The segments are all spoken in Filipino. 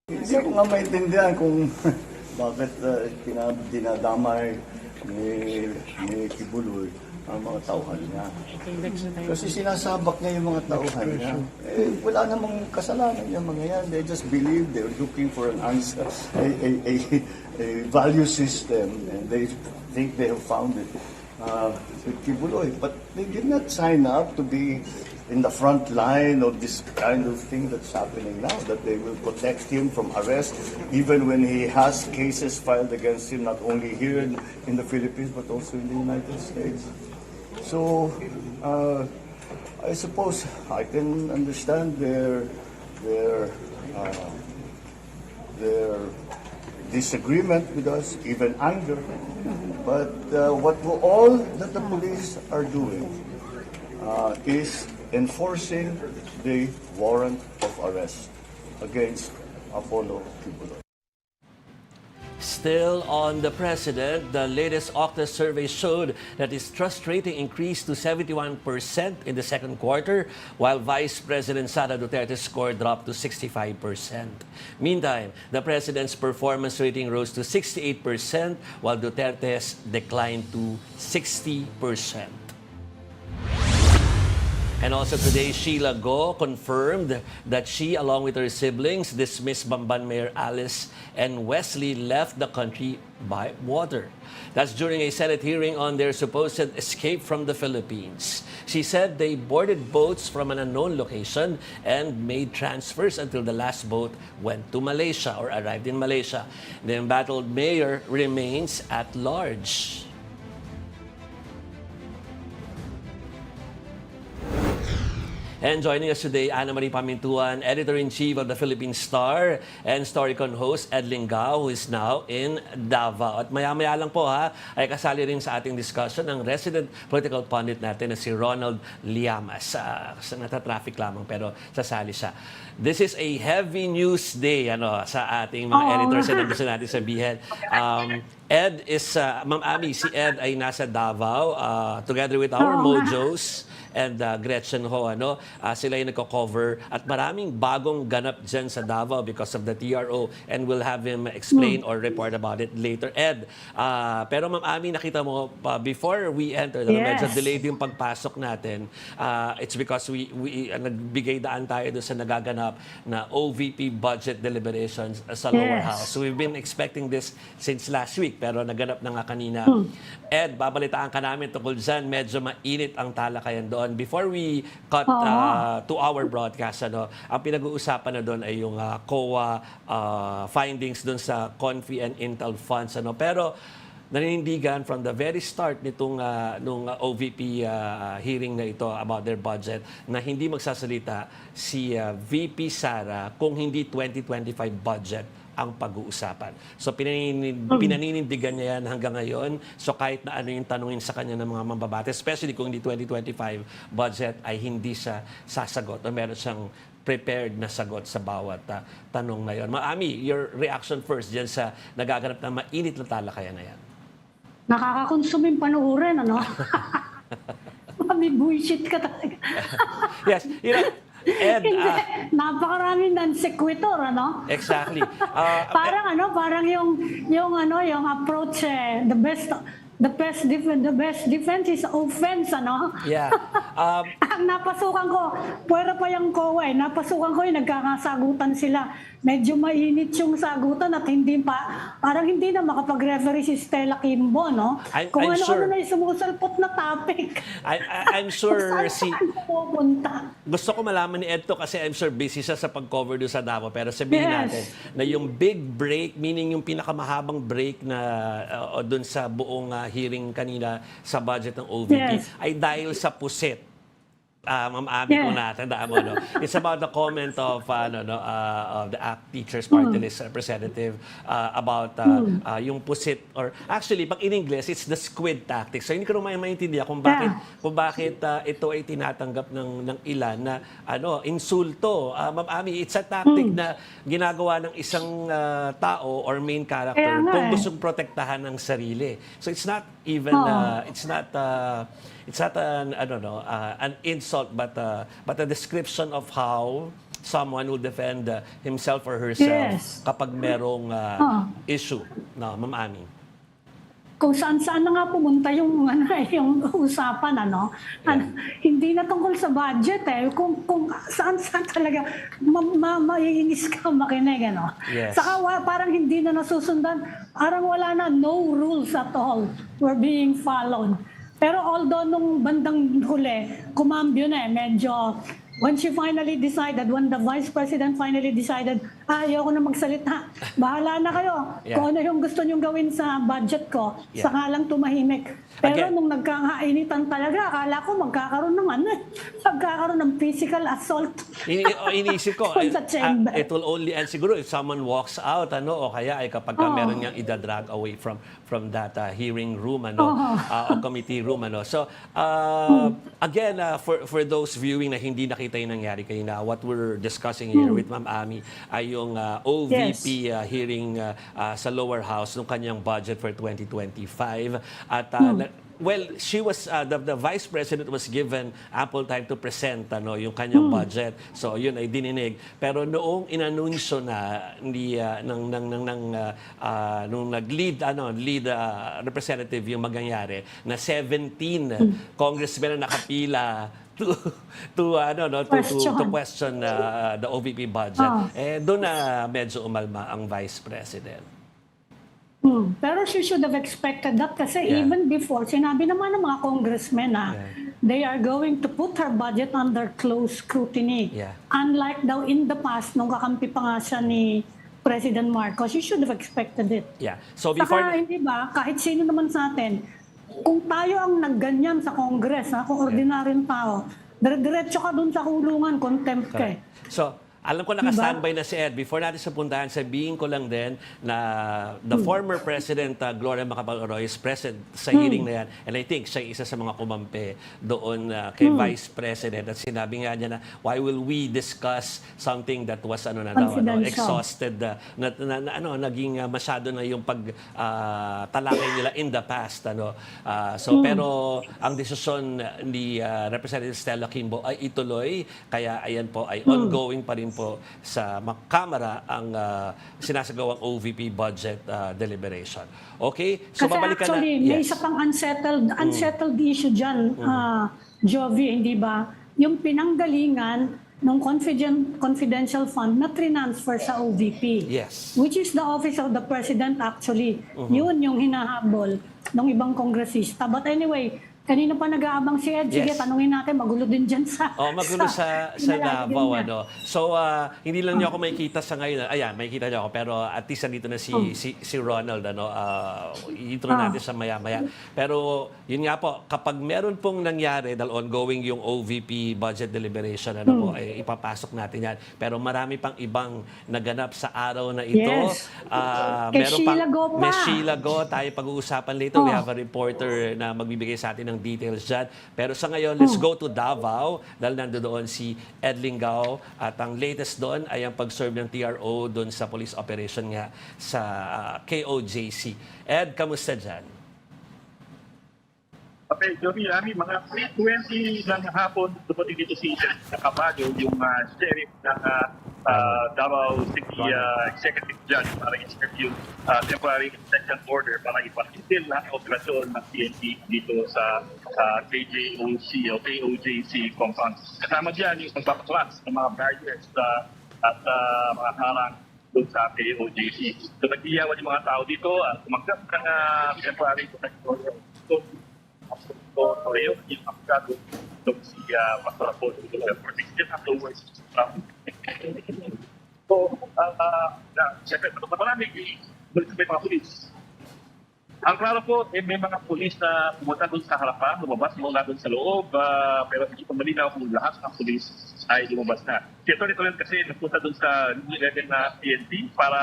Hindi ko nga maintindihan kung bakit dinadamay ni Kibuloy ang mga tauhan niya. Kasi sinasabak niya yung mga tauhan niya. Wala namang kasalanan yung mga yan. They just believe they're looking for an answer, a value system, and they think they have found it with Kibuloy. But they did not sign up to be in the front line of this kind of thing that's happening now, that they will protect him from arrest, even when he has cases filed against him, not only here in the Philippines, but also in the United States. So, I suppose I can understand their disagreement with us, even anger. But what all that the police are doing is enforcing the warrant of arrest against Apollo Kibuloy. Still on the president, the latest Octa survey showed that his trust rating increased to 71% in the second quarter, while Vice President Sara Duterte's score dropped to 65%. Meantime, the president's performance rating rose to 68%, while Duterte's declined to 60%. And also today, Sheila Go confirmed that she, along with her siblings, dismissed Bamban Mayor Alice and Wesley left the country by water. That's during a Senate hearing on their supposed escape from the Philippines. She said they boarded boats from an unknown location and made transfers until the last boat went to Malaysia or arrived in Malaysia. The embattled mayor remains at large. And joining us today, Ana Marie Pamintuan, Editor-in-Chief of the Philippine Star, and Storycon host Ed Lingao, who is now in Davao. At maya-maya lang po ay kasali rin sa ating discussion ang resident political pundit natin na si Ronald Llamas. Nata-traffic lamang pero sasali siya. This is a heavy news day sa ating mga editors na gusto natin sabihin. Ed is, Ma'am Ami, si Ed ay nasa Davao together with our Mojos and Gretchen Ho, sila yung nagko-cover at maraming bagong ganap dyan sa Davao because of the TRO, and we'll have him explain or report about it later. Ed, pero Ma'am Ami, nakita mo, before we enter, medyo delayed yung pagpasok natin. It's because we nagbigay daan tayo doon sa nagaganap na OVP budget deliberations sa lower house. So we've been expecting this since last week, pero naganap na nga kanina. Ed, babalitaan ka namin tungkol dyan. Medyo mainit ang talakayan doon. Before we cut to our broadcast, ang pinag-uusapan na doon ay yung COA findings doon sa Confi and Intel funds. Pero naninindigan from the very start nitong nung OVP hearing na ito about their budget na hindi magsasalita si VP Sara kung hindi 2025 budget ang pag-uusapan. So pinaninindigan niya yan hanggang ngayon. So kahit na ano yung tanungin sa kanya ng mga mambabate, especially kung hindi 2025 budget, ay hindi siya sasagot o meron siyang prepared na sagot sa bawat tanong na yun. Ma'ami, your reaction first dyan sa nagaganap na mainit na talakayan na yan. Nakakakonsuming panuurin, Mami, bullshit ka talaga. Yes, Ed, napakaraming non sequitur, Exactly. Parang yung approach, the best defense is offense, Yeah. Ang napasukan ko, puwera pa yung COA, napasukan ko yung nagkakasagutan sila. Medyo mainit yung sagutan at parang hindi na makapag-referee si Stella Kimbo, Kung I'm ano-ano sure. na yung sumusalpot na topic. I'm sure Saan pupunta? Gusto ko malaman ni Ed to kasi I'm sure busy siya sa pag-cover doon sa Davao. Pero sabihin natin na yung big break, meaning yung pinakamahabang break na doon sa buong hearing kanina sa budget ng OVP, ay dahil sa pusit. Ma'am Ami po natin, It's about the comment of the ACT Teachers Party List representative about yung pusit, or actually, pag in English, it's the squid tactic. So hindi ko naman maintindihan kung bakit ito ay tinatanggap ng ilan na insulto. Ma'am Ami, it's a tactic na ginagawa ng isang tao or main character kung gustong protektahan ng sarili. So it's not even it's not an insult, but a description of how someone who defend himself or herself Yes. kapag merong issue, no, Ma'am Ami? Kung saan-saan na nga pumunta yung, yung usapan, ano? Hindi na tungkol sa budget eh. Kung saan-saan talaga maiinis ka makinig, ano? Yes. Saka parang hindi na nasusundan. Parang wala na, no rules at all were being followed. Pero although nung bandang huli, kumambyo na eh, medyo when she finally decided, when the Vice President finally decided, ayoko na magsalita, bahala na kayo. Yeah. Kung ano yung gusto nyong gawin sa budget ko, Yeah. saka lang tumahimik. Pero Again, nung nagkakainitan talaga, akala ko magkakaroon ng magkakaroon ng physical assault. Iniisip ko, Sa chamber. it will only end siguro if someone walks out, o kaya ay kapag meron niyang idadrag away from that hearing room, o committee room, So, again, for those viewing na hindi nakita yung nangyari kanina, what we're discussing here with Ma'am Ami ay yung OVP hearing sa lower house ng kanyang budget for 2025. At well, she was the Vice President was given ample time to present yung kanyang budget. So yun ay dininig. Pero noong inanunsyo na nung nag-lead lead representative yung mangyayari na 17 congressmen na nakapila to question the OVP budget. Doon na medyo umalma ang Vice President. Pero she should have expected that kasi Yeah. even before, sinabi naman ng mga congressmen na they are going to put her budget under close scrutiny. Yeah. Unlike daw in the past, nung kakampi pa nga siya ni President Marcos, she should have expected it. Yeah. So before Saka, hindi ba, kahit sino naman sa atin, kung tayo ang nagganyan sa Congress, kung ordinaryong tao, dire-diretso ka dun sa kulungan, contempt ka eh. So, alam ko naka-standby na si Ed. Before natin sa puntahan, sabihin ko lang din na the former President Gloria Macapagal-Arroyo is present sa hearing na yan. And I think siya isa sa mga kumampi doon kay Vice President. At sinabi nga niya na, why will we discuss something that was Confidential. exhausted, naging masyado na yung talakay nila in the past. Pero ang desisyon ni Representative Stella Kimbo ay ituloy. Kaya ayan po ay ongoing pa rin po sa Kamara ang sinasagawang OVP budget deliberation. Okay? So Kasi babalikan actually, na. may isa pang unsettled issue dyan, Jovi, hindi ba? Yung pinanggalingan ng confidential fund na transfer sa OVP. Yes. Which is the Office of the President actually. Yun yung hinahabol ng ibang kongresista. But anyway, kanina pa nag-aabang si Ed. Sige, Yes. tanungin natin, magulo din dyan sa... Magulo sa nilalagyan Davao. niya. So, hindi lang niyo ako makikita sa ngayon. Ayan, makikita niyo ako. Pero at least nandito na si Ronald. Intro natin sa maya-maya. Pero, yun nga po, kapag meron pong nangyari, dahil ongoing yung OVP budget deliberation, ay ipapasok natin yan. Pero marami pang ibang naganap sa araw na ito. Yes. Kay Sheila Go pa. Miss Sheila Go, tayo pag-uusapan later. We have a reporter na magbibigay sa atin ng details dyan. Pero sa ngayon, let's go to Davao dahil nandoon si Ed Lingao at ang latest doon ay ang pag-serve ng TRO doon sa police operation nga sa KOJC. Ed, kamusta dyan? Okay, Joey, mga 3:20 ng hapon, dumating dito si Caballo, yung sheriff ng Davao City Executive Judge para i-serve yung temporary extension order para ipakitil ang operasyon ng PNP dito sa KJOC o KOJC compound. Kasama dyan yung pagpapaklas ng mga barriers at mga harang doon sa KOJC. So nag-iyawan yung mga tao dito at tumanggap ng temporary protection order. So, yung abogado itong si Pastor Apollo for they still have to work siyempre, marami may mga pulis. Ang klaro po, may mga pulis na pumunta doon sa harapan, lumabas mula doon sa loob, pero hindi pa malinaw kung lahat ng pulis ay lumabas na. Si Atty. Tolen kasi nagpunta doon sa level na PNP para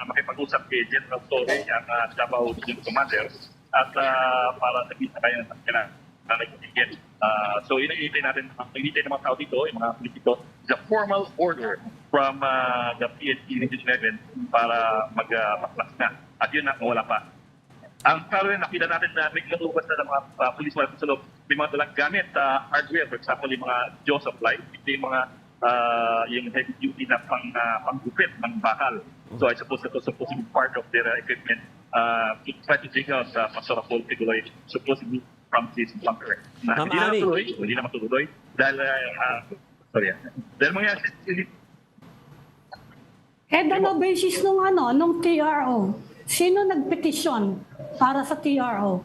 makipag-usap kay General Torre, ang Davao Regional Commander, at para sabihin na kayo ng kailangan. So, inintay ng mga tao dito, yung mga politiko, is a formal order from the PNP Region 11 para mag-paklas na. At yun na, wala pa. Ang klaro rin, nakita natin na may lumabas na ng mga police wala sa loob. May mga dalang gamit, hardware, for example, yung mga jaws of life, yung mga yung heavy duty na panggupit ng bakal. So I suppose that was supposed to be part of their equipment to try to dig out Pasarapol Tibuloy, supposedly from this bunker. Na Ma'am hindi na matuloy dahil dahil mangyari Ano basis nung TRO? Sino nagpetisyon para sa TRO?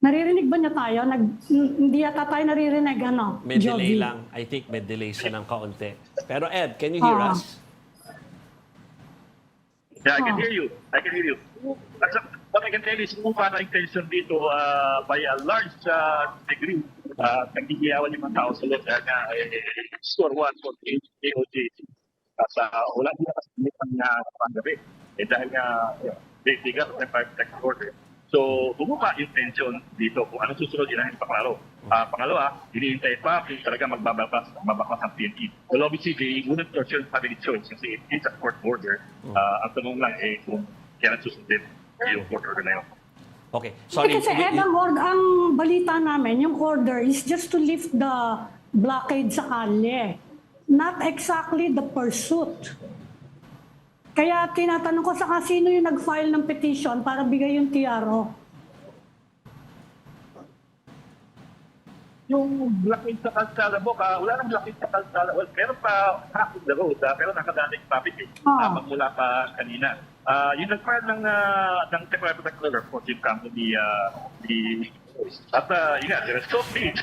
Naririnig ba niya tayo? Hindi yata tayo naririnig, May delay Jovi? lang. I think may delay siya ng kaunti. Pero Ed, can you hear us? Yeah, I can hear you. What I can tell is kung paano intention dito by a large degree, nagdigiyawan yung mga tao sa loob dahil nga score 1 for AOJ. Kasi wala nila kasi na panggabi. Dahil nga they got a protective order. So, bumuka yung tension dito kung anong susunod yun ang ipaklaro. Pangalawa, hinihintay pa kung talaga magbabakas ang PNP. Well, obviously, they wouldn't torture family choice kasi it's a court order. Ang tanong lang kung kailan susundin yung court order na yun. Okay. Sorry. Kasi Ed, ang balita namin, yung order is just to lift the blockade sa kalye. Not exactly the pursuit. Kaya tinatanong ko sa sino yung nag-file ng petition para bigay yung TRO. Yung blockade sa kalsada mo, wala nang blockade sa kalsada. Well, meron pa half of the road, pero nakadating traffic magmula pa kanina. Yung nag-file ng temporary protective order for Chief Campo at yun nga, there is totally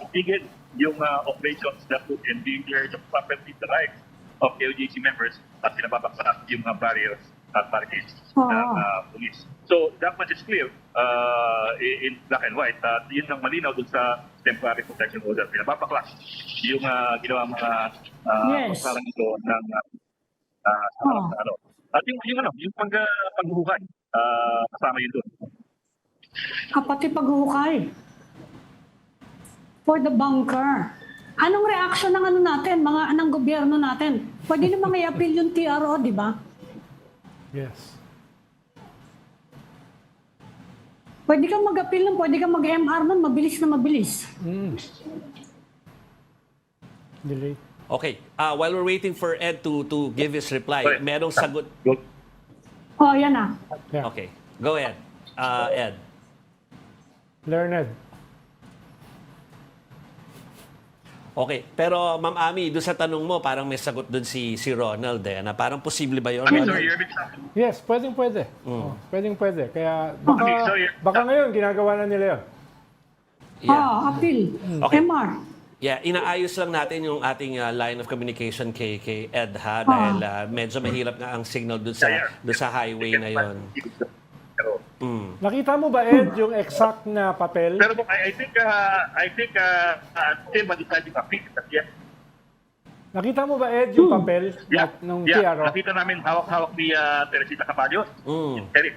tigil yung operations that would endanger the property rights of LGC members at pinababaksa yung mga barriers at barricades ng police. So that much is clear in black and white. Yun ang malinaw dun sa temporary protection order. Pinababaklas yung ginawa mga pasalang ito ng at yung paghuhukay, kasama yun dun. Pati paghuhukay. For the bunker. Anong reaction ng natin, ng gobyerno natin? Pwede namang i-appeal yung TRO, di ba? Yes. Pwede kang mag-appeal nun, pwede kang mag-MR nun, mabilis na mabilis. Delay. Okay. While we're waiting for Ed to give his reply, merong sagot. Yan na. Yeah. Okay. Go ahead. Ed. Learned. Okay, pero Ma'am Ami, doon sa tanong mo, parang may sagot doon si Ronald na parang posible ba yun? Sorry, Yes, pwede. Pwede. Kaya baka ngayon ginagawa na nila yun. Appeal. Okay. MR. Yeah, inaayos lang natin yung ating line of communication kay Ed dahil medyo mahirap nga ang signal doon sa highway na yon. Nakita mo ba, Ed, yung exact na papel? Pero I think still ma-decide yung appeal. Nakita mo ba, Ed, yung papel ng TRO? Nakita namin hawak-hawak ni Teresita Caballos. Eric.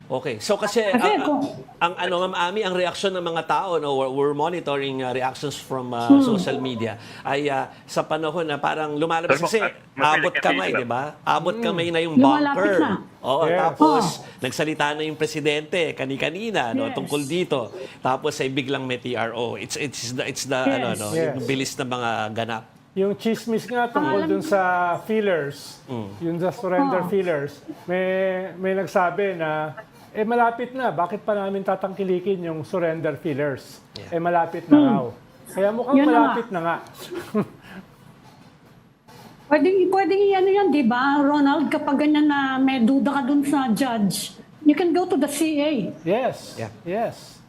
Okay. So kasi Ma'am Ami, ang reaksyon ng mga tao, we're monitoring reactions from social media ay sa panahon na parang lumalabas kasi abot kamay, di ba? Abot kamay na yung bunker. Oo, tapos nagsalita na yung presidente kani-kanina tungkol dito. Tapos ay biglang may TRO. It's the yung bilis na mga ganap. Yung chismis nga tungkol dun sa fillers, yung sa surrender fillers, may nagsabi na malapit na. Bakit pa namin tatangkilikin yung surrender fillers? Malapit na raw. Kaya mukhang malapit na nga. Pwedeng yan, di ba, Ronald? Kapag ganyan na may duda ka dun sa judge, you can go to the CA. Yes. Yeah. Yes.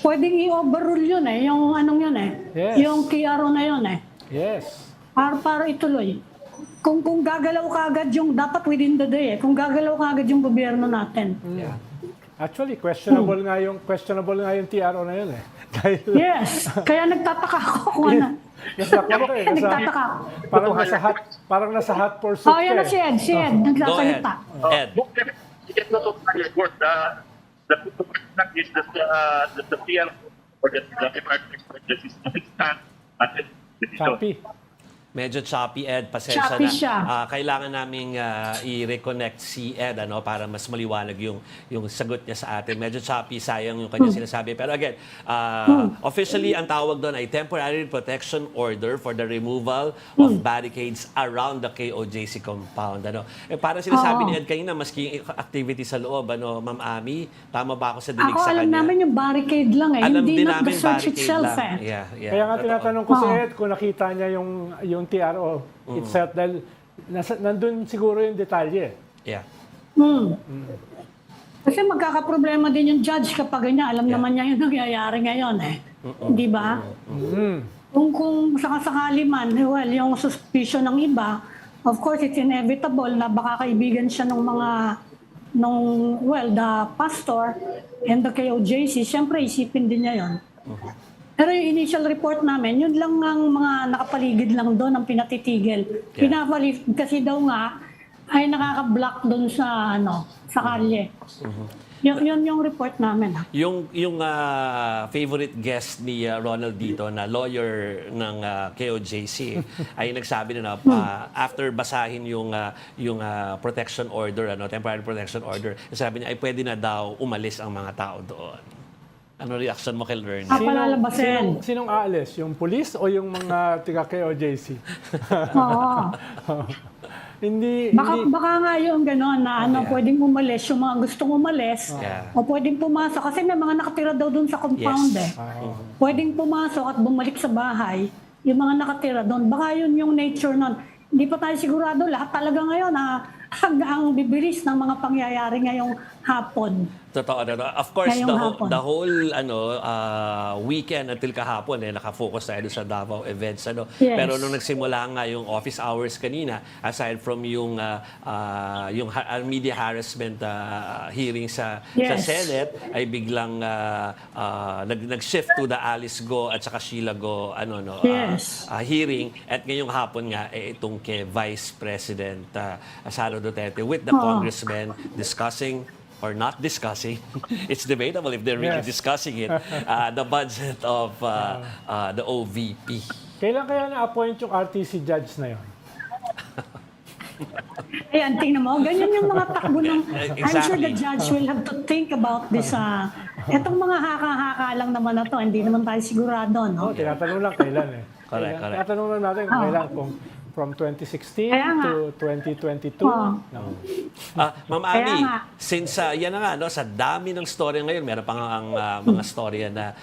Pwedeng i-overrule yun yung yun Yes. yung TRO na yun Yes. Para ituloy. Kung gagalaw ka agad yung, dapat within the day kung gagalaw ka agad yung gobyerno natin. Yeah. Actually, questionable nga yung TRO na yun Dahil Yes. Kaya nagtataka ako kung ano. Nagtataka ako. Parang nasa hot pursuit. Yan na si Ed. Si Ed. Nagsasalita. Ed. It's not of my work. The is the PL or the department that is stand at the decision. Copy. Medyo choppy, Ed. Pasensya Choppy na. siya. Kailangan naming i-reconnect si Ed para mas maliwanag yung sagot niya sa atin. Medyo choppy, sayang yung kanyang sinasabi. Pero again, officially, ang tawag doon ay Temporary Protection Order for the removal of barricades around the KOJC compound. Parang sinasabi ni Ed kanina, maski yung activity sa loob, Ma'am Ami, tama ba ako sa dinig Ako sa alam kanya? namin yung barricade lang Alam hindi din not the namin search barricade itself lang. Yeah. Kaya nga Totoo. tinatanong ko si Ed kung nakita niya yung TRO itself dahil nandun siguro yung detalye. Yeah. Kasi magkakaproblema din yung judge kapag ganyan. Alam naman niya yung nangyayari ngayon Di ba? Kung sakasakali man, well, yung suspicion ng iba, of course, it's inevitable na baka kaibigan siya ng the pastor and the KOJC. Siyempre, isipin din niya yun. Pero yung initial report namin, yun lang ang mga nakapaligid lang doon ang pinatitigil. Yeah. Pinapaligid kasi daw nga ay nakaka-block doon sa sa kalye. Yun yung report namin. Yung favorite guest ni Ronald dito na lawyer ng KOJC ay nagsabi na after basahin yung protection order, temporary protection order, sabi niya ay pwede na daw umalis ang mga tao doon. Ano reaction mo kay Lernie? Palalabasin. Sinong aalis? Yung police o yung mga tiga KOJC? Oo. Hindi. Baka nga yung gano'n na pwedeng umalis, yung mga gustong umalis, Yeah. o pwedeng pumasok. Kasi may mga nakatira daw dun sa compound Yes. Pwedeng pumasok at bumalik sa bahay, yung mga nakatira doon. Baka yun yung nature nun. Hindi pa tayo sigurado. Lahat talaga ngayon ang bibilis ng mga pangyayari ngayong hapon. Totoo. Of course, Ngayong hapon. the whole weekend until kahapon nakafocus tayo sa Davao events. Yes. Pero nung nagsimula nga yung office hours kanina, aside from yung media harassment hearing sa Yes. Senate, ay biglang nag-shift to the Alice Go at saka Sheila Go Yes. hearing. At ngayong hapon nga itong kay Vice President Sara Duterte with the congressmen discussing or not discussing, it's debatable if they're really Yes. discussing it, the budget of the OVP. Kailan kaya na-appoint yung RTC judge na yun? Ayan, tingnan mo. Ganyan yung mga takbo ng... I'm sure the Exactly. judge will have to think about this. Etong mga haka-haka lang naman na to, hindi naman tayo sigurado, no? Tinatanong lang kailan Correct. Tinatanong lang natin kung kailan, kung from 2016 Kaya nga. to 2022. Oo. No. Ma'am Kaya Ami, nga. since yan na nga, sa dami ng storya ngayon, meron pa nga ang mga storya na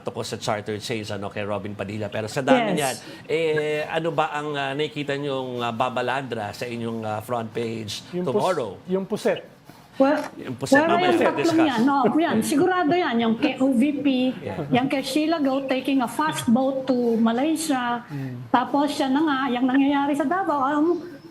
tungkol sa charter change kay Robin Padilla. Pero sa dami niyan, Yes. ano ba ang nakikita niyong babalandra sa inyong front page tomorrow? Yung puset. Well, Yung puset mamaya, yung tatlong discuss. yan. No, yan. Sigurado yan. Yung kay OVP, yung kay Sheila Go taking a fast boat to Malaysia. Tapos siya na nga, yung nangyayari sa Davao.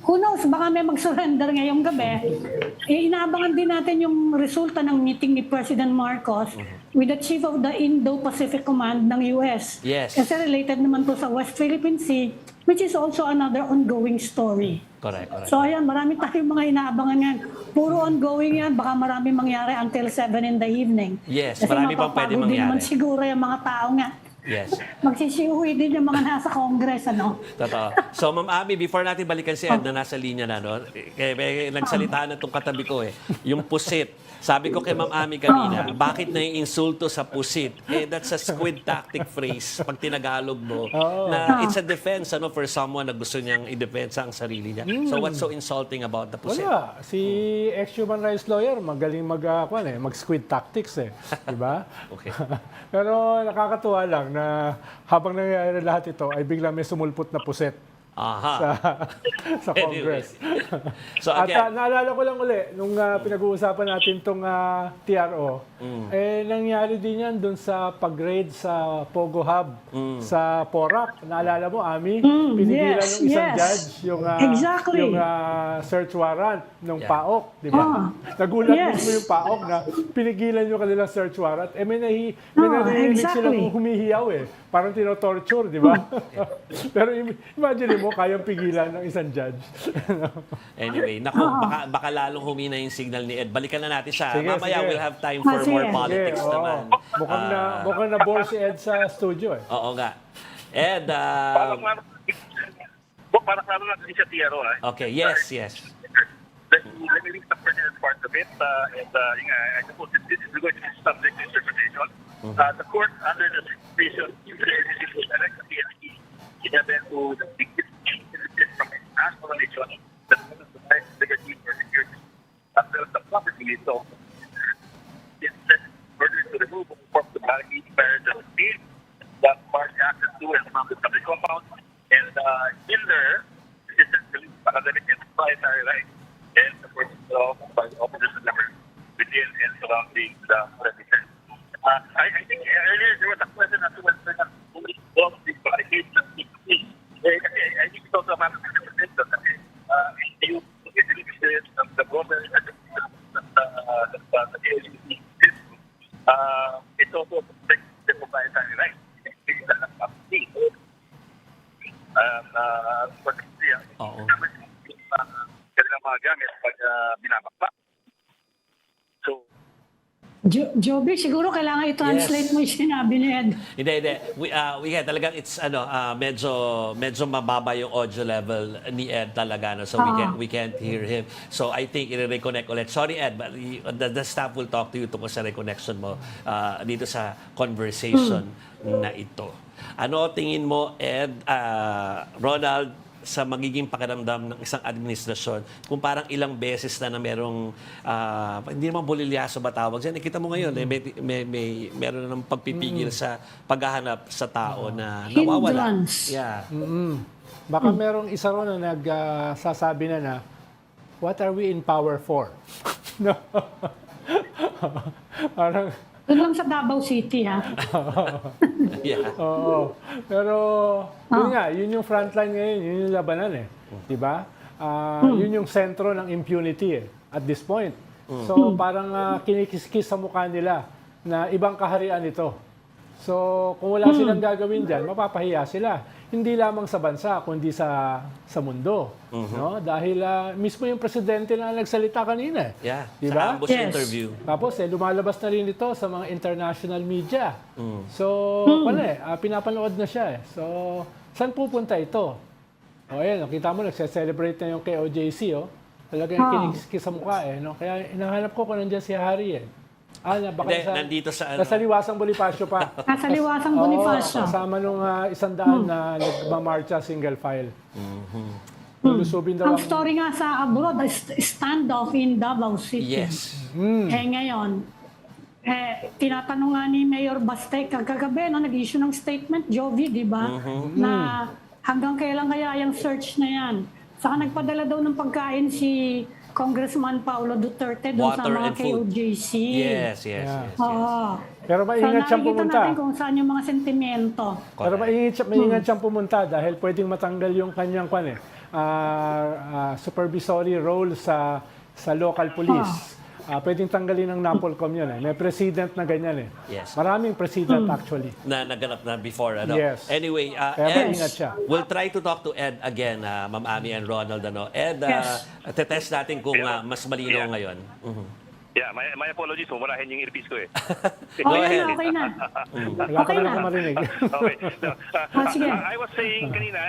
Who knows, baka may mag-surrender ngayong gabi. Inaabangan din natin yung resulta ng meeting ni President Marcos with the Chief of the Indo-Pacific Command ng US. Yes. Kasi related naman to sa West Philippine Sea, which is also another ongoing story. Correct. So ayan, marami tayong mga inaabangan yan. Puro ongoing yan, baka marami mangyari until 7 in the evening. Yes, Kasi marami pang pwede mapapagod din naman mangyari. siguro yung mga tao nga. Yes. Magsisiuwi din yung mga nasa Congress, Totoo. So, Ma'am Ami, before natin balikan si Ed na nasa linya na, nagsalita na itong katabi ko yung pusit. Sabi ko kay Ma'am Ami kanina, bakit na yung insulto sa pusit? That's a squid tactic phrase pag tinagalog mo. Na it's a defense for someone na gusto niyang i-defensa ang sarili niya. So, what's so insulting about the pusit? Wala. Si ex-human rights lawyer, magaling mag-squid tactics Di ba? Okay. Pero nakakatuwa lang na habang nangyayari lahat ito, ay bigla may sumulpot na puset Aha. sa Congress. So, At again, naalala ko lang uli, nung pinag-uusapan natin itong TRO, nangyari din yan dun sa pag-raid sa Pogo Hub sa Porac. Naalala mo, Ami? Pinigilan yes, ng isang yes. judge yung, Exactly. yung search warrant ng Yeah. PAOK, di ba? Nagulat Yes. mismo yung PAOK na pinigilan yung kanilang search warrant. May narinig exactly. silang humihiyaw Parang tinotorture, di ba? Pero imagine mo, kayang pigilan ng isang judge. anyway, baka lalong humina yung signal ni Ed. Balikan na natin siya. Sige, Mamaya sige. we'll have time for more Sige. politics Oo. naman. Mukhang na bore si Ed sa studio Oo nga. Ed, para klaro lang din siya TRO. Okay, yes, yes. Let me read the pertinent part of it. I suppose this is going to be subject to interpretation. The court, under the supervision of the direct the PNP, in event to the biggest from a national nation that provides legacy for security, as well as the property so it's ordered to remove from the barricade barriers of speed that mark access to and from the public compound and hinder citizens' academic and proprietary rights and the purpose of by opposition members within and surrounding the premises. I think earlier there was a question as to whether only of the barricades and I think it's also a matter of interpretation. You look at the experience of the government the agency it's also the proprietary rights. Oo. Kanilang mga gamit pag binabakbak. So, Joby, siguro kailangan i-translate Yes. mo yung sinabi ni Ed. Hindi. We had talagang it's medyo mababa yung audio level ni Ed talaga, no? So we can't hear him. So I think i-reconnect ulit. Sorry Ed, but the staff will talk to you tungkol sa reconnection mo dito sa conversation na ito. Ano tingin mo, Ed, Ronald, sa magiging pakiramdam ng isang administrasyon kung parang ilang beses na merong hindi naman bolilyaso ba tawag dyan. Kita mo ngayon, meron ng pagpipigil sa paghahanap sa tao na nawawala. Hindrance. Yeah. Baka merong isa ron na nagsasabi na, what are we in power for? No. Parang, Doon lang sa Davao City, ha? Yeah. oo. Pero, yun nga, yun yung frontline ngayon, yun yung labanan eh. Diba? Yun yung sentro ng impunity eh, at this point. So, parang kinikiskis sa mukha nila na ibang kaharian ito. So, kung wala silang gagawin dyan, mapapahiya sila. Hindi lamang sa bansa, kundi sa mundo. No? Dahil mismo yung presidente na nagsalita kanina. Yeah. Diba? Sa ambush Yes. interview. Tapos lumalabas na rin ito sa mga international media. So, pinapanood na siya eh. So, saan pupunta ito? O ayan, nakita mo, nagse-celebrate na yung KOJC, oh. Talagang kinikiskis sa mukha eh. No? Kaya inahanap ko kung nandiyan si Harry eh. Baka Hindi, nandito sa nasa Liwasang Bonifacio pa. Nasa Liwasang Bonifacio. Kasama nung 100 na nagmamarcha single file. Lulusubin daw Ang story nga sa abroad, standoff in Davao City. Yes. Ngayon, tinatanong nga ni Mayor Baste kagabi, nag-issue ng statement, Jovi, di ba? Na hanggang kailan kaya yung search na yan. Saka nagpadala daw ng pagkain si Congressman Paulo Duterte doon sa Water mga and food. KOJC. Yes. Oo. Pero So maingat siyang nakikita pumunta. natin kung saan yung mga sentimento. Pero maingat siyang pumunta dahil pwedeng matanggal yung kanyang supervisory role sa local police. Pwedeng tanggalin ng NAPOLCOM yun eh. May president na ganyan eh. Yes. Maraming president actually. Na naganap na before. Ano? Yes. Anyway, Kaya Ed, maingat siya. we'll try to talk to Ed again, Ma'am Ami and Ronald. Ano? Ed, Yes. tetest natin kung mas malinaw ngayon. yeah, my apologies kung marahin yung earpiece ko eh. Go Okay ahead. na, okay na. Wala ka Okay na na. marinig. Okay. Sige. I was saying kanina,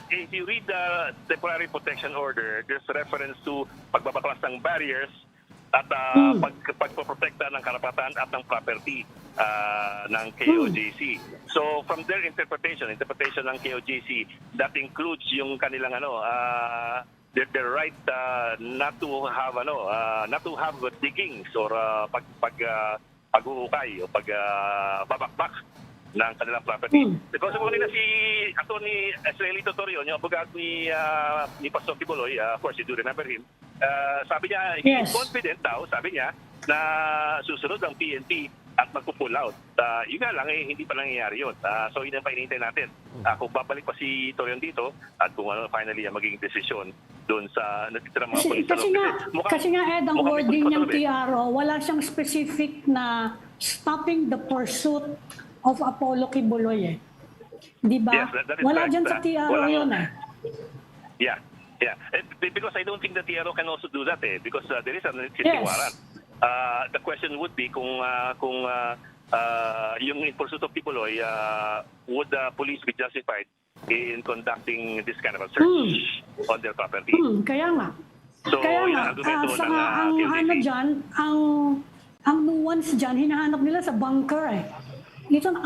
if you read the temporary protection order, there's reference to pagbabaklas ng barriers at pagpoprotekta ng karapatan at ng property ng KOJC. So from their interpretation ng KOJC, that includes yung kanilang their right not to have diggings or pag-uhukay o pagbabakbak ng kanilang property. Because kanina si Atty. Esraelito Torion, yung abogado ni Pastor Tibuloy, of course you do remember him, sabi niya, Yes. confident daw, sabi niya, na susunod ang PNP at magpo-pull out. Yun nga lang, hindi pa nangyayari yun. So yun ang painintay natin. Kung babalik pa si Torion dito at kung finally ang magiging desisyon doon sa natitirang mga polis. Kasi nga Ed, ang wording niyang TRO, wala siyang specific na stopping the pursuit of Apollo Kibuloy eh. Di ba? Yes, that is Wala correct. dyan sa TRO yun eh. Yeah. Because I don't think the TRO can also do that because there is an existing Yes. warrant. The question would be kung yung in pursuit of Kibuloy would the police be justified in conducting this kind of a search on their property? Kaya nga. So, Kaya yun nga, ang argumento ng saka ang PLDT. ano dyan, ang nuance dyan, hinahanap nila sa bunker eh. Ito ang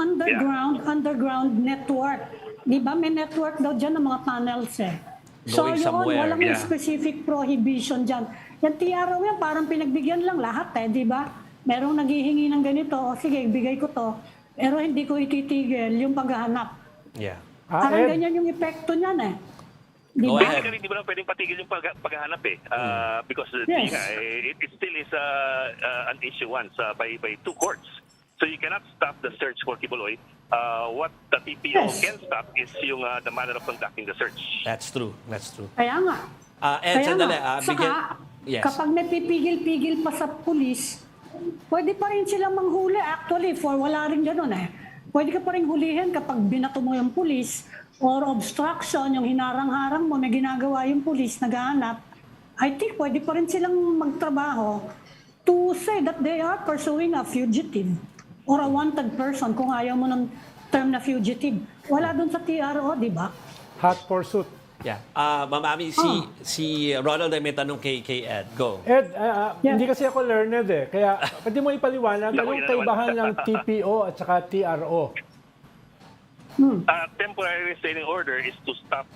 underground network. Di ba? May network daw dyan ng mga tunnels eh. So Going yun, somewhere, walang yeah. specific prohibition dyan. Yung TRO yan, parang pinagbigyan lang lahat eh, di ba? Merong naghihingi ng ganito, o sige, ibigay ko to. Pero hindi ko ititigil yung paghahanap. Yeah. Parang Ed, ganyan yung epekto niyan eh. Di Go ba? ahead. Hindi mo lang pwedeng patigil yung paghahanap eh. Because Yes. it still is an issue once by two courts. So you cannot stop the search for Kibuloy. What the TPO Yes. can stop is yung the manner of conducting the search. That's true. That's true. Kaya nga. Ed, Kaya sandali. nga, Bigyan... saka, Yes. kapag may pipigil-pigil pa sa pulis, pwede pa rin silang manghuli. Actually, wala rin ganun eh. Pwede ka pa rin hulihin kapag binato mo yung pulis or obstruction, yung hinarang-harang mo, may ginagawa yung pulis, naghahanap. I think pwede pa rin silang magtrabaho to say that they are pursuing a fugitive or a wanted person kung ayaw mo ng term na fugitive. Wala dun sa TRO, di ba? hot pursuit. Yeah. Ma'am Ami, si Ronald ay may tanong kay Ed. Go. Ed, Yeah. hindi kasi ako learned eh. Kaya pwede mo ipaliwanag Naku, anong yun kaibahan naman. ng TPO at saka TRO? Temporary restraining order is to stop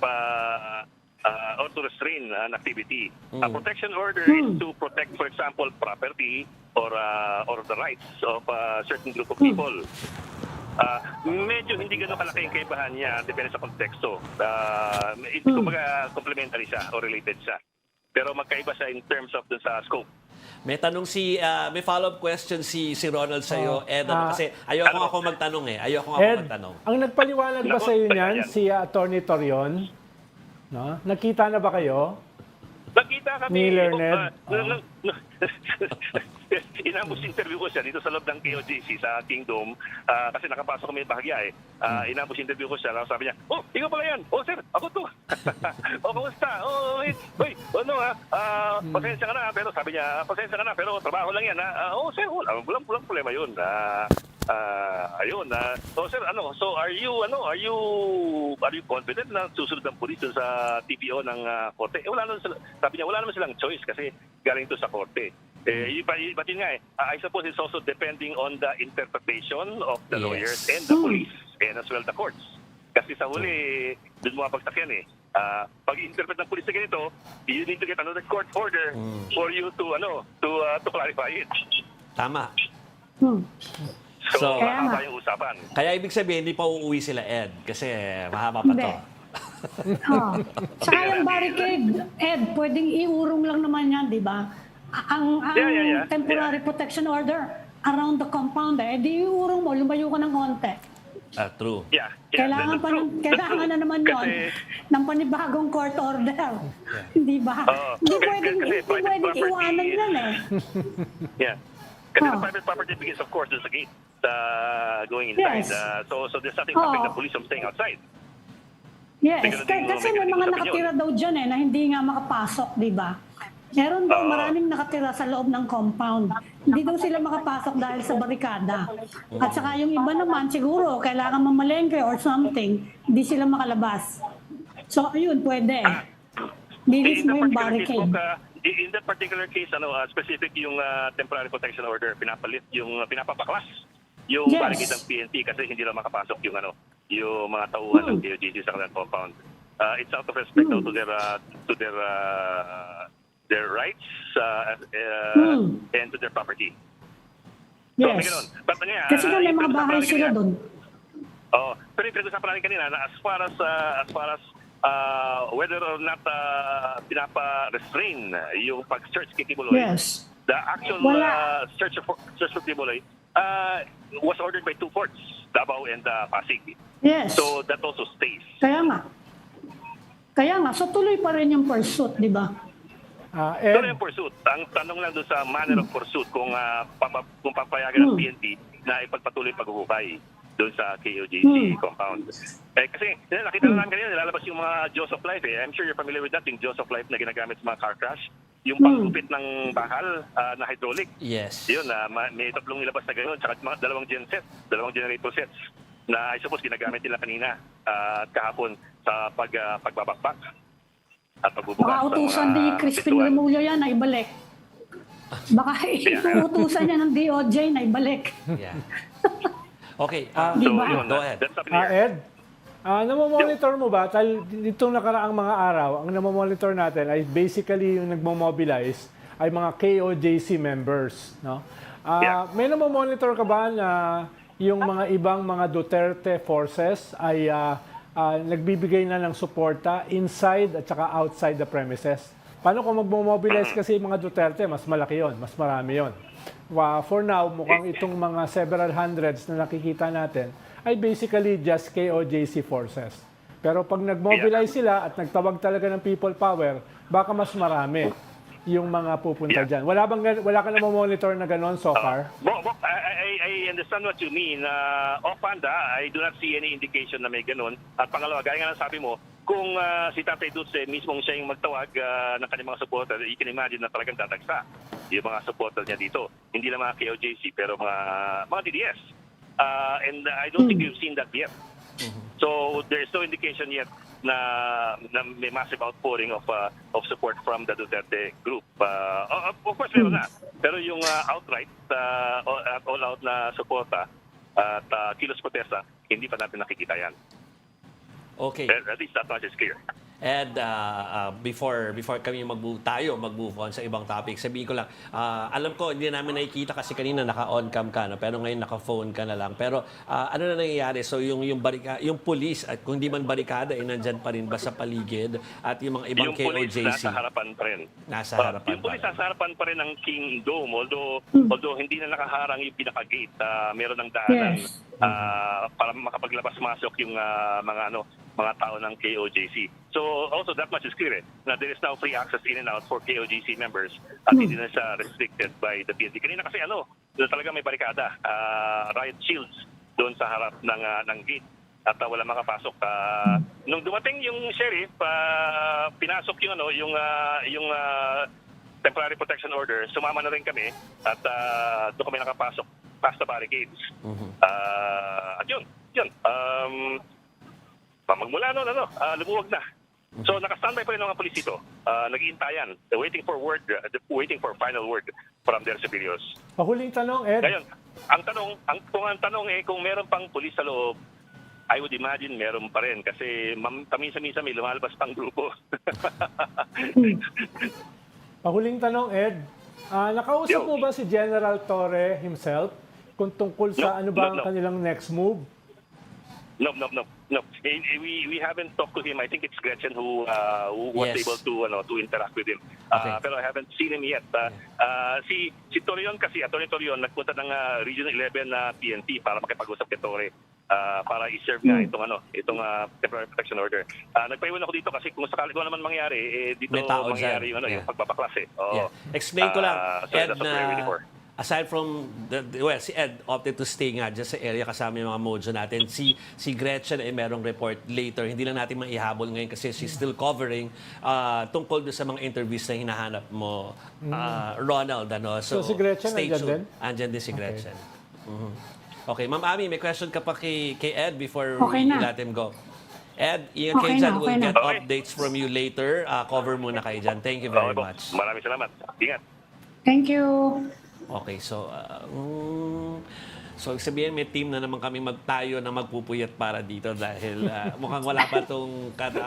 or to restrain an activity. A protection order is to protect, for example, property or the rights of a certain group of people. Medyo hindi gano'n kalaki yung kaibahan niya, depende sa konteksto. Kumbaga, complementary siya o related siya. Pero magkaiba siya in terms of the sa scope. May tanong may follow-up question si Ronald sa'yo, Ed. Kasi ayoko ako magtanong eh. Ayoko ako Ed, magtanong. ang nagpaliwanag ba Naku, sa iyo teka niyan yan. si Attorney Torion? No? Nakita na ba kayo? Nakita kami. Ni Learned? Inambos interview ko siya dito sa loob ng KOJC sa Kingdom kasi nakapasok kami bahagya eh. Inambos interview ko siya. Sabi niya, oh, ikaw pala yan. Oh, sir, ako to. Oh, kamusta? Oh, wait. Ano pasensya ka na. Pero sabi niya, pasensya ka na. Pero trabaho lang yan. Oh, sir, walang problema yun. Ayun. So, sir, so are you confident na susunod ang pulis dun sa TPO ng korte? Wala naman sila, sabi niya, wala naman silang choice kasi galing to sa korte. But yun nga I suppose it's also depending on the interpretation of the Yes. lawyers and the police and as well the courts. Kasi sa huli, dun mapagtak yan eh. Pag interpret ng police na ganito, you need to get another court order for you to clarify it. Tama. So, Kaya mahaba nga. yung usapan. Kaya ibig sabihin, hindi pa uuwi sila, Ed. Kasi mahaba pa Hindi. to. Saka yung barricade, Ed, pwedeng iurong lang naman yan, di ba? Ang Yeah. temporary protection order around the compound, di iurong mo, lumayo ka ng konti. True. Yeah. Kailangan na naman yon Kasi, ng panibagong court order. Di ba? Hindi pwedeng private iwanan property yan eh. yeah. Kasi the Oh. private property begins, of course, there's a gate going inside. Yes. So there's nothing stopping Oh. the police from staying outside. Yes, Kasi kasi may mga nakatira daw dyan na hindi nga makapasok, di ba? Meron daw maraming nakatira sa loob ng compound. Hindi daw sila makapasok dahil sa barikada. At saka yung iba naman, siguro, kailangan mamalengke or something, hindi sila makalabas. So, ayun, pwede. Linis mo yung barricade. In that particular case, specific yung temporary protection order, pinapapaklas yung Yes. barricade ng PNP kasi hindi na makapasok yung yung mga tauhan ng KOJC sa kanilang compound. It's out of respect to their rights and to their property. So, may Yes. ganun. But, Kasi nga may mga bahay sila doon. Pero yung pinag-usapan natin kanina na as far as whether or not pinapa-restrain yung pag-search kay Kibuloy, Yes. the actual Wala. search for Kibuloy was ordered by two courts, Davao and Pasig. Yes. So that also stays. Kaya nga. So, tuloy pa rin yung pursuit, di ba? Pero Ed, yung pursuit, ang tanong lang doon sa manner of pursuit kung papayagan ng PNP na ipagpatuloy paghuhukay doon sa KOJC compound. Kasi nakita na namin kanina, nilalabas yung mga jaws of life eh. I'm sure you're familiar with that, yung jaws of life na ginagamit sa mga car crash. Yung panggupit ng bakal na hydraulic. Yes. Yun, may tatlong nilabas na gano'n, tsaka mga dalawang generator sets. na I suppose ginagamit nila kanina at kahapon sa pagbabakbak at pagbubukas. Baka utusan ng, ni Crispin pintuan. Remulla yan na ibalik. Baka iutusan niya ng DOJ na ibalik. Yeah. Okay, Di So, ba? yun, go ahead. that's up in the air. Ed, namomonitor mo ba? Itong nakaraang mga araw, ang namomonitor natin ay basically yung nagmo-mobilize ay mga KOJC members. No? Yeah. May namomonitor ka ba na yung mga ibang mga Duterte forces ay nagbibigay na ng suporta inside at saka outside the premises? Paano kung magmo-mobilize kasi yung mga Duterte, mas malaki yon, mas marami yon. For now, mukhang itong mga several hundreds na nakikita natin ay basically just KOJC forces. Pero pag nag-mobilize sila at nagtawag talaga ng people power, baka mas marami yung mga pupunta dyan. Wala ka na monitor na ganon so far? Bok, I understand what you mean. Offhand, I do not see any indication na may ganun. At pangalawa, gaya nga ng sabi mo, kung si Tatay Dutse mismong siya yung magtawag ng kanyang mga supporter, you can imagine na talagang dadagsa yung mga supporter niya dito. Hindi lang mga KOJC, pero mga DDS. And I don't think we've seen that yet. So there's no indication yet na may massive outpouring of support from the Duterte group. Of course, meron na. Pero yung outright, all-out na suporta at kilos protesta, hindi pa natin nakikita yan. okay. At least that much is clear. And before kami mag-move on sa ibang topic, sabihin ko lang, alam ko hindi namin nakikita kasi kanina naka-on cam ka, no? Pero ngayon naka-phone ka na lang. Pero ano na nangyayari? So yung police, at kung hindi man barikada, nandyan pa rin ba sa paligid? At yung mga ibang Yung police KOJC? nasa harapan pa rin. Nasa harapan Yung police pa rin. nasa harapan pa rin ng King Dome. Although hindi na nakaharang yung pinaka-gate, meron ng daanan Yes. para makapaglabas-masok yung mga tao ng KOJC. So also that much is clear na there is now free access in and out for KOJC members at hindi na siya restricted by the PNP. Kanina kasi doon talaga may barikada, riot shields doon sa harap ng gate at wala makapasok. Nung dumating yung sheriff, pinasok yung temporary protection order, sumama na rin kami at doon kami nakapasok past the barricades. At yun. Magmula lumuwag na. So nakastandby pa rin mga pulis dito. Nag-iintayan, waiting for final word from their superiors. Huling tanong, Ed. Ngayon, ang tanong kung meron pang pulis sa loob, I would imagine meron pa rin kasi minsan may lumalabas pang grupo. Huling tanong, Ed. Nakausap mo ba si General Torre himself kung tungkol sa No, ang no. kanilang next move? No. We haven't talked to him. I think it's Gretchen who was Yes. able to interact with him. Okay. Pero I haven't seen him yet. Si Torion kasi, Atty. Torion, nagpunta ng Region 11 na PNP para makipag-usap kay Torre para i-serve nga itong temporary protection order. Nagpaiwan ako dito kasi kung sakali ko naman mangyari, dito May tao mangyari dyan. yung pagbabaklas. Oo. Yeah. Explain ko lang, So Ed, that's what we're waiting for. aside from, si Ed opted to stay nga dyan sa area kasama yung mga mojo natin. Si Gretchen ay merong report later. Hindi lang natin maihabol ngayon kasi she's still covering tungkol doon sa mga interviews na hinahanap mo, Ronald. So si Gretchen stay andyan tuned. din? Andyan din si Gretchen. Okay, Ma'am Ami, may question ka pa kay Ed before Okay we na. let him go. Ed, Ian Okay kayo dyan. na, We'll okay na. get updates from you later. Cover muna kayo dyan. Thank you very Okay po. much. Maraming salamat. Ingat. Thank you. Okay, so ibig sabihin may team na naman kami magtayo na magpupuyat para dito dahil mukhang wala pa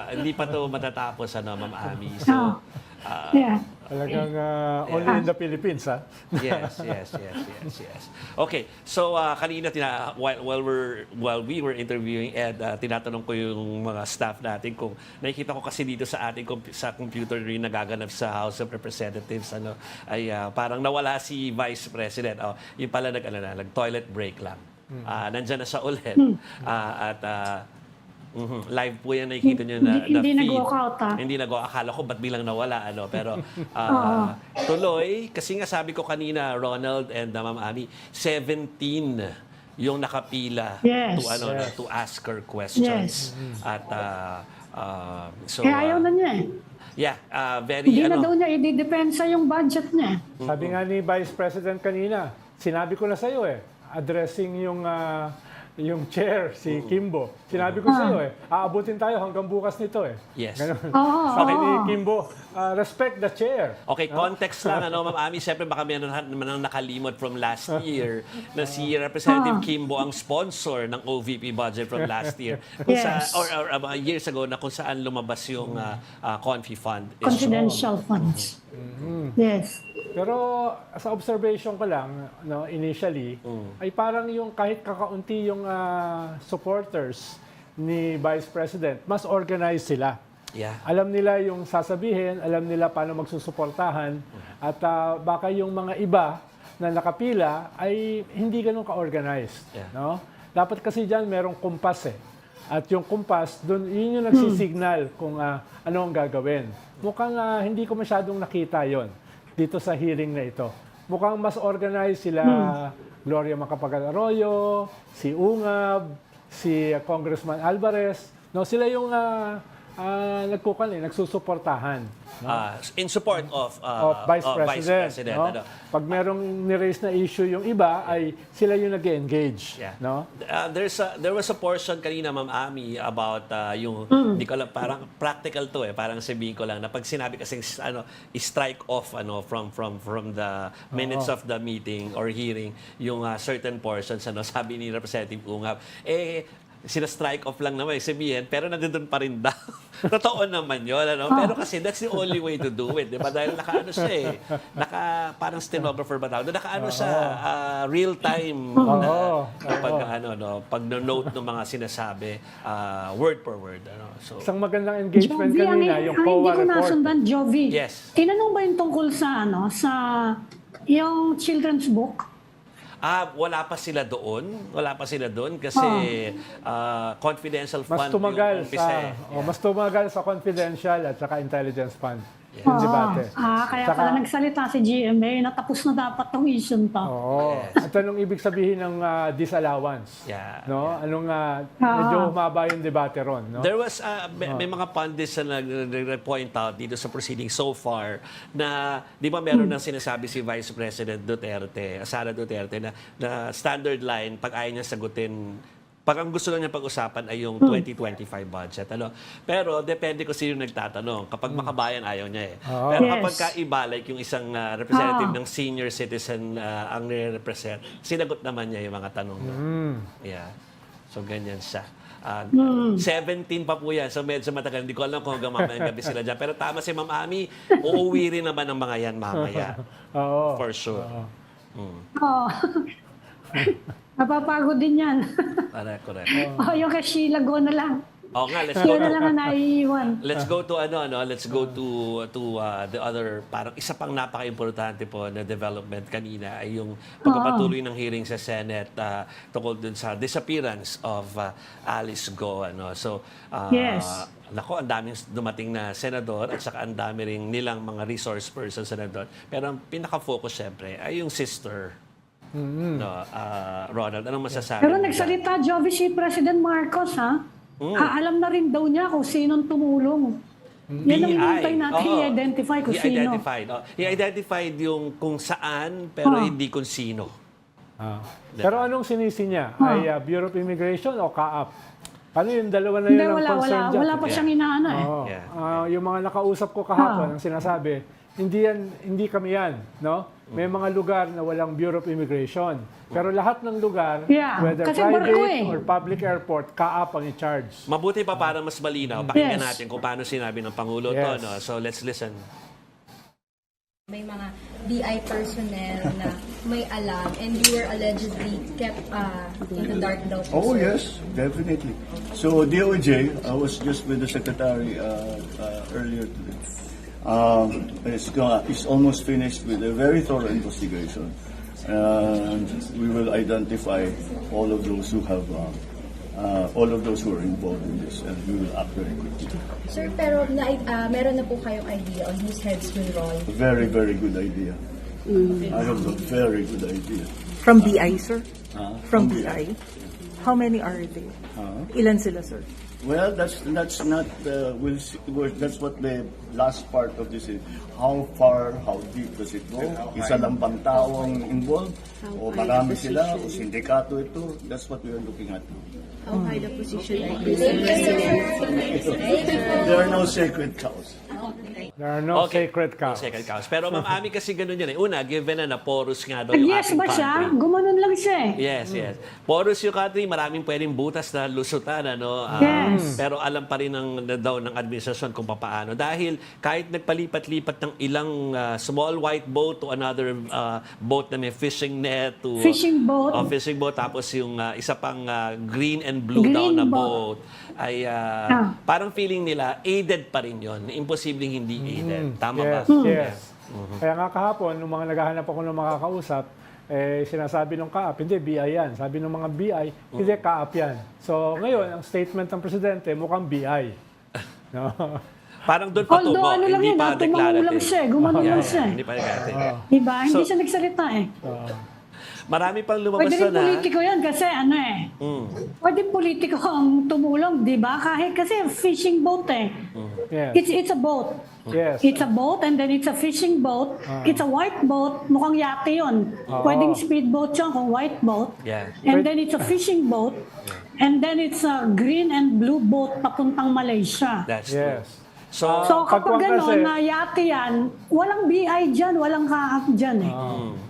hindi pa to matatapos Ma'am Ami. So Yeah. Talagang only in the Philippines, ha? yes. Okay, so kanina while we were interviewing Ed, tinatanong ko yung mga staff natin kung nakikita ko kasi dito sa ating sa computer rin nagaganap sa House of Representatives ay parang nawala si Vice President. Yung pala nag-toilet break lang. Nandyan na siya ulit. Live po yan, nakikita nyo na Hindi feed. nag-walk out, Hindi nag-walk. Akala ko ba't bilang nawala, Pero tuloy, kasi nga sabi ko kanina, Ronald and Ma'am Ami, 17 yung nakapila Yes. to ask her questions. Yes. At so Kaya ayaw na niya yeah, very Hindi na daw niya i-depensa yung budget niya. Sabi nga ni Vice President kanina, sinabi ko na sa'yo addressing yung yung chair, si Kimbo. Sinabi ko sa iyo aabutin tayo hanggang bukas nito Yes. Ganun. Oo, Sabi oo. ni Kimbo, respect the chair. Okay, context lang, Ma'am Ami. Siyempre, baka meron naman nakalimot from last year na si Representative Kimbo ang sponsor ng OVP budget from last year. Kung Yes. or years ago na kung saan lumabas yung Confi Fund. issue. Confidential funds. Yes. Pero sa observation ko lang, no, initially, ay parang yung kahit kakaunti yung supporters ni Vice President, mas organized sila. Yeah. Alam nila yung sasabihin, alam nila paano magsusuportahan, at baka yung mga iba na nakapila ay hindi ganun ka-organized. Yeah. No? Dapat kasi dyan merong kumpas At yung kumpas, yun yung nagsisignal kung ano ang gagawin. Mukhang hindi ko masyadong nakita yon dito sa hearing na ito. Mukhang mas organized sila Gloria Macapagal-Arroyo, si Ungab, si Congressman Alvarez. No, sila yung nagsusuportahan. No? In support of Vice President. No? ano. Pag merong ni-raise na issue yung iba, ay sila yung nag-engage. Yeah. No? There was a portion kanina, Ma'am Ami, about yung, hindi ko alam, parang practical to parang sabihin ko lang, na pag sinabi kasing strike off from the minutes of the meeting or hearing, yung certain portions, sabi ni Representative Ungab, sina-strike off lang naman, sabihin, pero nandun pa rin daw. Totoo naman yun, Pero kasi that's the only way to do it, di ba? Dahil nakaano siya parang stenographer ba tawag? Nakaano siya, real-time pag note ng mga sinasabi, word per word. So, Isang magandang engagement Jovi, kanina, yung COA hindi ko report. nasundan, Jovi. Yes. Tinanong ba yung tungkol sa yung children's book? wala pa sila doon kasi confidential fund Mas tumagal yung umpisa. mas tumagal sa confidential at saka intelligence fund. Yung debate. Kaya pala nagsalita si GMA na tapos na dapat tong issue to. Oo. At anong ibig sabihin ng disallowance? Yeah. No? Anong medyo humaba yung debate ron, no? There was may mga pundits na nag-point out dito sa proceeding so far na di ba meron nang sinasabi si Vice President Sara Duterte na standard line pag ayaw niya sagutin. Pag ang gusto lang niya pag-usapan ay yung 2025 budget. Pero depende kung sino nagtatanong. Kapag makabayan, ayaw niya Pero kapag iba, like yung isang representative ng senior citizen ang nire-represent, sinagot naman niya yung mga tanong. Yeah. So, ganyan siya. 17 pa po yan. So, medyo matagal. Hindi ko alam kung hanggang mamayang gabi sila dyan. Pero tama si Ma'am Ami, uuwi rin naman ng mga yan mamaya. For sure. Napapagod din yan. Correct. Yung kay Sheila, go na lang. Let's go. Yun na lang ang naiiwan. Let's go to Let's go to the other, parang isa pang napaka-importante po na development kanina ay yung pagpapatuloy ng hearing sa Senate tungkol dun sa disappearance of Alice Go. So, nako, ang daming dumating na senador at saka ang dami ring nilang mga resource persons senador. Pero ang pinaka-focus syempre ay yung sister. Ronald, anong masasabi? Pero nagsalita, Jovi, si President Marcos, alam na rin daw niya kung sinong tumulong. Yan ang hinintay natin, i-identify kung sino. I-identified yung kung saan, pero hindi kung sino. Pero anong sinisi niya? Ay Bureau of Immigration o CAAP? Paano yung dalawa na yun ang concern dyan? Wala pa siyang inaano yung mga nakausap ko kahapon, ang sinasabi, hindi kami yan, no? May mga lugar na walang Bureau of Immigration. Pero lahat ng lugar, whether kasi private or public airport, CAAP ang in-charge. Mabuti pa para mas malinaw. Pakinggan natin kung paano sinabi ng Pangulo to. So let's listen. May mga DI personnel na may alam and you were allegedly kept in the dark daw. Oh, yes, definitely. So, DOJ, I was just with the Secretary earlier today. It's almost finished with a very thorough investigation. And we will identify all of those who have, all of those who are involved in this, and we will act very quickly. Sir, pero meron na po kayong idea on whose heads will roll? Very, very good idea. I have a very good idea. From BI, sir? From BI? How many are they? Ilan sila, sir? Well, that's not. That's what the last part of this is. How far, how deep does it go? Isa lang bang tao ang involved? O marami sila? O sindikato ito? That's what we are looking at. How high the position are you, sir? There are no sacred cows. There are no Okay. sacred cows. Second cows. Pero Ma'am Ami kasi ganun yan eh. Una, given na porous nga daw yung Yes ating ba siya? country. Gumanon lang siya eh. Yes, yes. Porous yung country, maraming pwedeng butas na lusutan, ano? Yes. Pero alam pa rin daw ng administrasyon kung paano. Dahil kahit nagpalipat-lipat ng ilang small white boat to another boat na may fishing net to Fishing boat. fishing boat, tapos yung isa pang green and blue Green daw na boat. boat ay parang feeling nila aided pa rin yon. Imposibleng hindi aided. Tama ba? Yes, yes. Kaya nga kahapon, nung mga naghahanap ako ng makakausap, sinasabi ng kaap, hindi, BI yan. Sabi ng mga BI, hindi, kaap yan. So ngayon, ang statement ng Presidente, mukhang BI. No? Parang doon patungo, Although ano lang hindi yun, pa tumango declarative. lang siya, gumanon lang siya. Hindi pa declarative. Diba? Hindi So- siya nagsalita eh. Marami pang lumabas Pwede rin na. politiko yan kasi ano eh. Pwede politiko ang tumulong, di ba? Kahit kasi fishing boat eh. Yes. It's a boat. Yes. It's a boat and then it's a fishing boat. It's a white boat. Mukhang yate yun. Pwedeng speedboat yun kung white boat. Yeah. And then it's a fishing boat. And then it's a green and blue boat papuntang Malaysia. That's true. Yes. So, So kapag pagkuhan kasi- gano'n na yate yan, walang BI dyan, walang kaap dyan eh.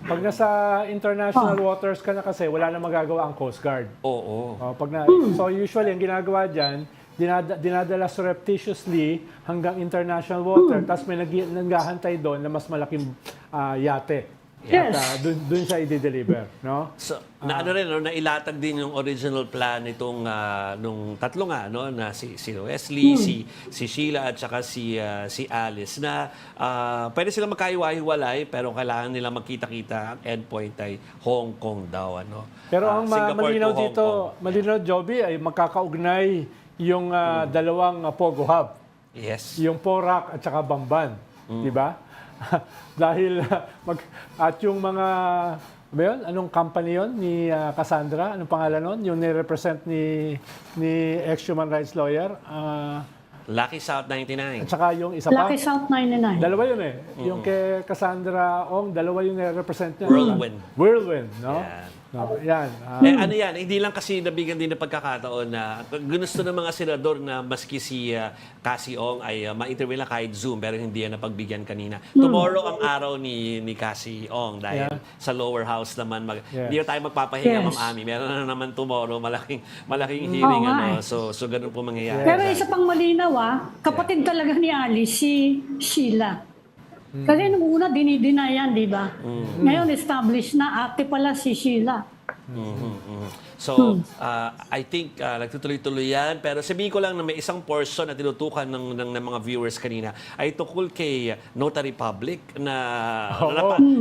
Pag nasa international waters ka na kasi, wala na magagawa ang Coast Guard. oo. So usually, ang ginagawa dyan, dinadala surreptitiously hanggang international water, tapos may naghahantay doon na mas malaking yate. Yes. At dun siya i-deliver. No? So, na ano rin, no, nailatag din yung original plan nitong nung tatlo nga, no, na si Wesley, si Sheila at saka si Alice na pwede silang magkaiwa-hiwalay pero kailangan nila magkita-kita. Ang endpoint ay Hong Kong daw, ano. Pero ang Singapore malinaw to Hong dito, Kong. malinaw, Joby, ay magkakaugnay yung dalawang Pogo Hub. Yes. Yung Porac at saka Bamban. Di ba? Dahil at yung mga ba yun? Anong company yon ni Cassandra? Anong pangalan nun? Yung ni-represent ni ex-human rights lawyer. Lucky South 99. At saka yung isa pa. Lucky South 99. Dalawa yun eh. Yung kay Cassandra Ong, dalawa yung ni-represent niya. Whirlwind. Whirlwind, no? Yan. No, yan. Ano yan, hindi lang kasi nabigyan din ng pagkakataon na gusto ng mga senador na maski si Cassie Ong ay ma-interview lang kahit Zoom pero hindi yan napagbigyan kanina. Tomorrow ang araw ni Cassie Ong dahil sa lower house naman. Hindi na tayo magpapahinga, Yes. Ma'am Ami. Meron na naman tomorrow, malaking hearing. Oo nga So ganun po mangyayari. Pero isa pang malinaw kapatid talaga ni Alice, si Sheila. Kasi nung una, dinideny yan, di ba? Ngayon, established na, ate pala si Sheila. So, I think nagtutuloy-tuloy yan. Pero sabihin ko lang na may isang portion na tinutukan ng mga viewers kanina ay tungkol kay Notary Public na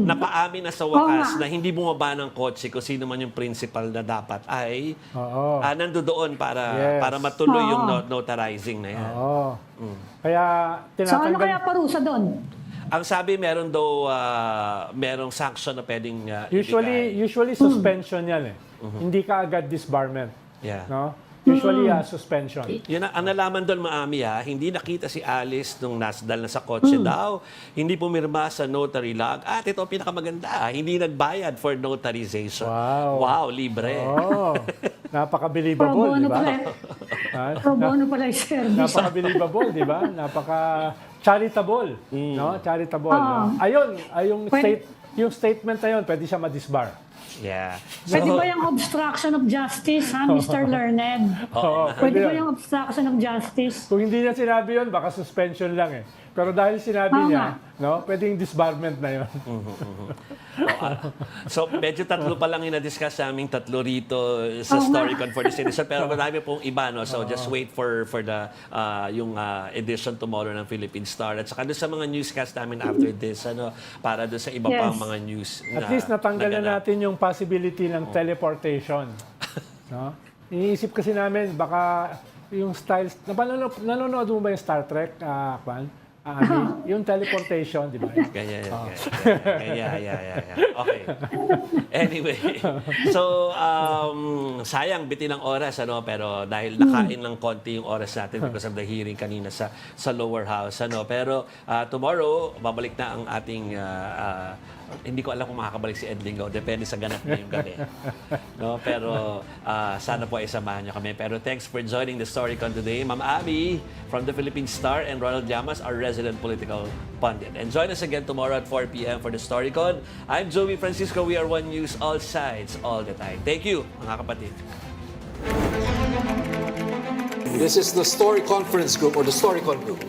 napaamin na sa wakas na hindi bumaba ng kotse kung sino man yung principal na dapat ay nandoon para matuloy yung notarizing na yan. Oo. Kaya So ano tinatanggal... kaya parusa doon? Ang sabi, meron daw merong sanction na pwedeng Usually suspension yan eh. Hindi ka agad disbarment. Yeah. No? Usually suspension. Yun ang nalaman doon, Maami, hindi nakita si Alice nung nasdal na sa kotse daw. Hindi pumirma sa notary log. At ito ang pinakamaganda, hindi nagbayad for notarization. Wow. Libre. Oh, Pro napaka-believable, bono di ba? pala. Pro bono pala yung service. Napaka-believable, di ba? Napaka-charitable. No? Charitable. No? Ayun, yung statement na yun, pwede siya ma-disbar. Yeah. Pwede ba yung obstruction of justice, Mr. Learned? Oo, Pwede ba yun. yung obstruction of justice? Kung hindi niya sinabi yun, baka suspension lang eh. Pero dahil sinabi niya, no, pwedeng disbarment na yun. So, medyo tatlo pa lang yung na-discuss naming tatlo rito sa Storycon for the Citizen. Pero marami pong iba, no? So, just wait for the yung edition tomorrow ng Philippine Star. At saka doon sa mga newscast namin after this, para doon sa iba pang mga news. At least natanggal na naganap. natin yung possibility ng teleportation. No? Iniisip kasi namin, baka yung styles... Nanonood mo ba yung Star Trek, Kwan? Yung teleportation, di ba? Ganyan. Okay. Anyway, so sayang bitin ang oras pero dahil nakain ng konti yung oras natin because of the hearing kanina sa lower house pero tomorrow babalik na ang ating hindi ko alam kung makakabalik si Ed Lingao, depende sa ganap ngayong gabi. Pero sana po ay samahan niyo kami. Pero thanks for joining the Storycon today. Ma'am Abby from the Philippine Star and Ronald Llamas, our resident political pundit. And join us again tomorrow at 4 p.m. for the Storycon. I'm Joey Francisco. We are One News, all sides, all the time. Thank you, mga kapatid. This is the Story Conference Group or the Storycon Group.